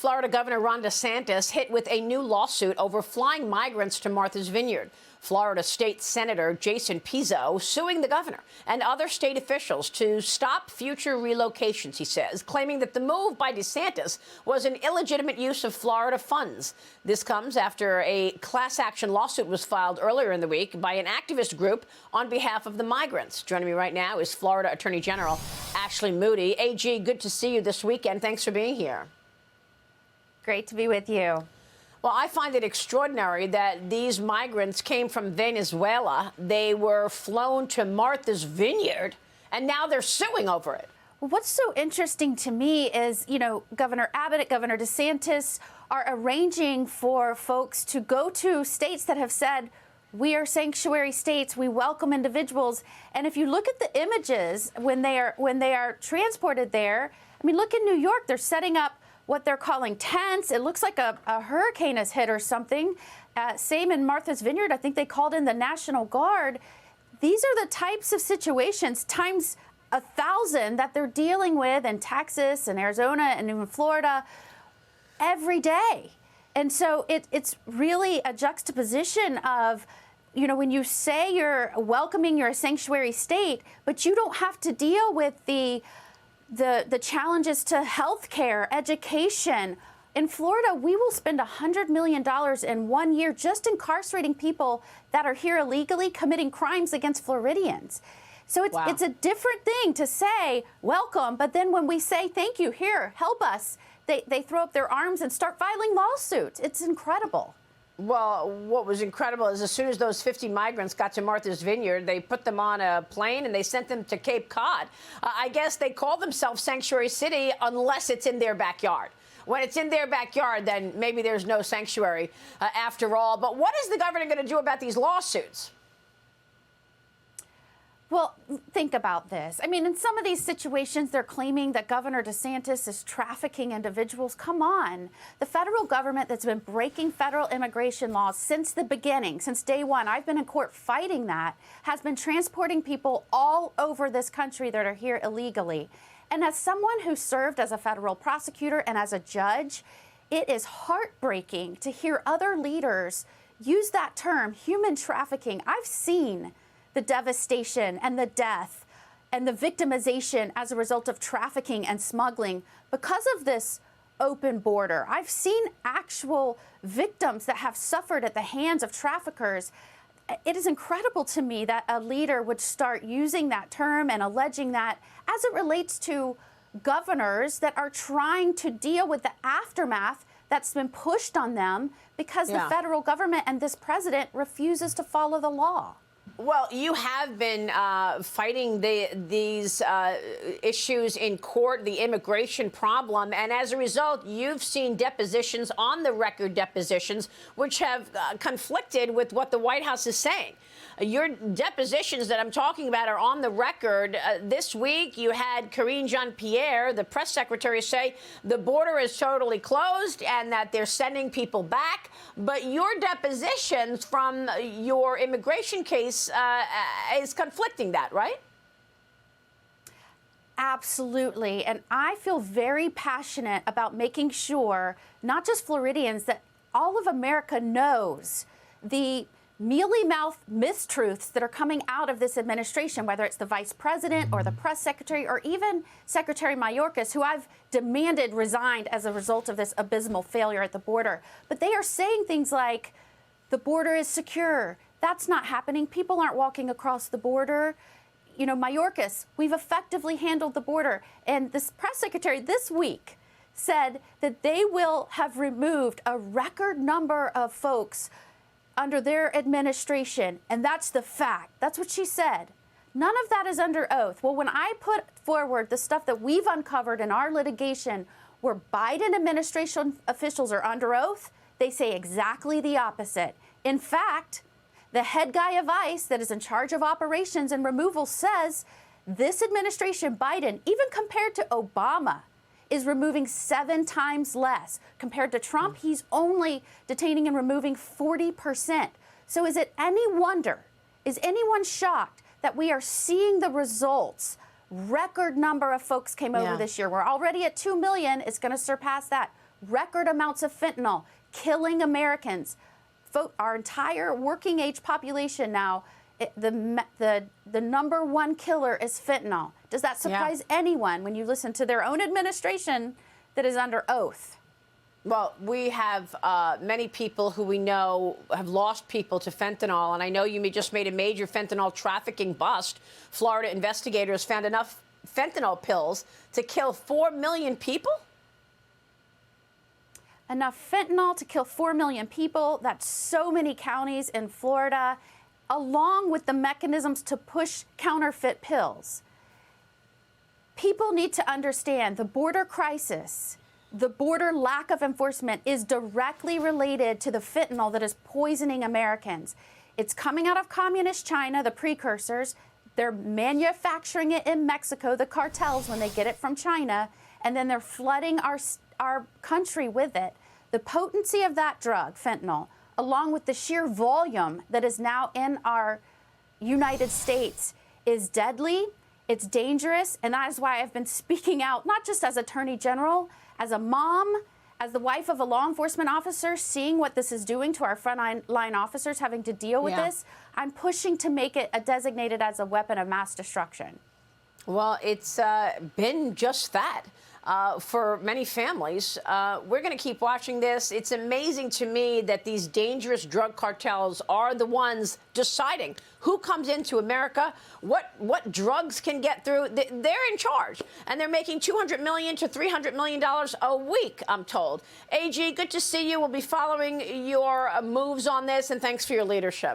Florida Governor Ron DeSantis hit with a new lawsuit over flying migrants to Martha's Vineyard. Florida State Senator Jason Pizzo suing the governor and other state officials to stop future relocations, he says, claiming that the move by DeSantis was an illegitimate use of Florida funds. This comes after a class action lawsuit was filed earlier in the week by an activist group on behalf of the migrants. Joining me right now is Florida Attorney General Ashley Moody. AG, good to see you this weekend. Thanks for being here. Great to be with you. Well, I find it extraordinary that these migrants came from Venezuela. They were flown to Martha's Vineyard, and now they're suing over it. Well, what's so interesting to me is, Governor Abbott, Governor DeSantis are arranging for folks to go to states that have said, we are sanctuary states, we welcome individuals. And if you look at the images when they are transported there, I mean, look in New York, they're setting up what they're calling tents. It looks like a hurricane has hit or something. Same in Martha's Vineyard. I think they called in the National Guard. These are the types of situations times 1,000 that they're dealing with in Texas and Arizona and even Florida every day. And so it's really a juxtaposition of, when you say you're welcoming, you're a sanctuary state, but you don't have to deal with the challenges to health care, education. In Florida, we will spend $100 million in 1 year just incarcerating people that are here illegally committing crimes against Floridians. So it's a different thing to say, welcome, but then when we say, thank you, here, help us, they throw up their arms and start filing lawsuits. It's incredible. Well, what was incredible is as soon as those 50 migrants got to Martha's Vineyard, they put them on a plane and they sent them to Cape Cod. I guess they call themselves Sanctuary City unless it's in their backyard. When it's in their backyard, then maybe there's no sanctuary after all. But what is the governor going to do about these lawsuits? Well, think about this. I mean, in some of these situations, they're claiming that Governor DeSantis is trafficking individuals. Come on. The federal government that's been breaking federal immigration laws since the beginning, since day one, I've been in court fighting that, has been transporting people all over this country that are here illegally. And as someone who served as a federal prosecutor and as a judge, it is heartbreaking to hear other leaders use that term, human trafficking. I've seen the devastation and the death and the victimization as a result of trafficking and smuggling because of this open border. I've seen actual victims that have suffered at the hands of traffickers. It is incredible to me that a leader would start using that term and alleging that as it relates to governors that are trying to deal with the aftermath that's been pushed on them because the federal government and this president refuses to follow the law. Well, you have been fighting these issues in court, the immigration problem, and as a result, you've seen depositions, on the record depositions, which have conflicted with what the White House is saying. Your depositions that I'm talking about are on the record. This week, you had Karine Jean-Pierre, the press secretary, say the border is totally closed and that they're sending people back. But your depositions from your immigration case is conflicting that, right? Absolutely. And I feel very passionate about making sure, not just Floridians, that all of America knows the mealy-mouthed mistruths that are coming out of this administration, whether it's the vice president or the press secretary or even Secretary Mayorkas, who I've demanded resigned as a result of this abysmal failure at the border. But they are saying things like, the border is secure. That's not happening. People aren't walking across the border. Mayorkas, we've effectively handled the border. And this press secretary this week said that they will have removed a record number of folks under their administration, and that's the fact. That's what she said. None of that is under oath. Well, when I put forward the stuff that we've uncovered in our litigation where Biden administration officials are under oath, they say exactly the opposite. In fact, the head guy of ICE that is in charge of operations and removal says this administration, Biden, even compared to Obama, is removing 7 times less. Compared to Trump, he's only detaining and removing 40%. So is it any wonder, is anyone shocked that we are seeing the results? Record number of folks came over this year. We're already at 2 million. It's going to surpass that. record amounts of fentanyl, killing Americans. Our entire working age population now, the number one killer is fentanyl. Does that surprise anyone when you listen to their own administration that is under oath? Well, we have many people who we know have lost people to fentanyl. And I know you just made a major fentanyl trafficking bust. Florida investigators found enough fentanyl pills to kill 4 million people? Enough fentanyl to kill 4 million people. That's so many counties in Florida, along with the mechanisms to push counterfeit pills. People need to understand the border crisis, the border lack of enforcement is directly related to the fentanyl that is poisoning Americans. It's coming out of communist China, the precursors. They're manufacturing it in Mexico, the cartels, when they get it from China, and then they're flooding our country with it. The potency of that drug, fentanyl, along with the sheer volume that is now in our United States, is deadly, it's dangerous, and that is why I've been speaking out, not just as Attorney General, as a mom, as the wife of a law enforcement officer, seeing what this is doing to our frontline officers having to deal with this. I'm pushing to make it designated as a weapon of mass destruction. Well, it's been just that. For many families. We're going to keep watching this. It's amazing to me that these dangerous drug cartels are the ones deciding who comes into America, what drugs can get through. They're in charge, and they're making $200 million to $300 million a week, I'm told. AG, good to see you. We'll be following your moves on this, and thanks for your leadership.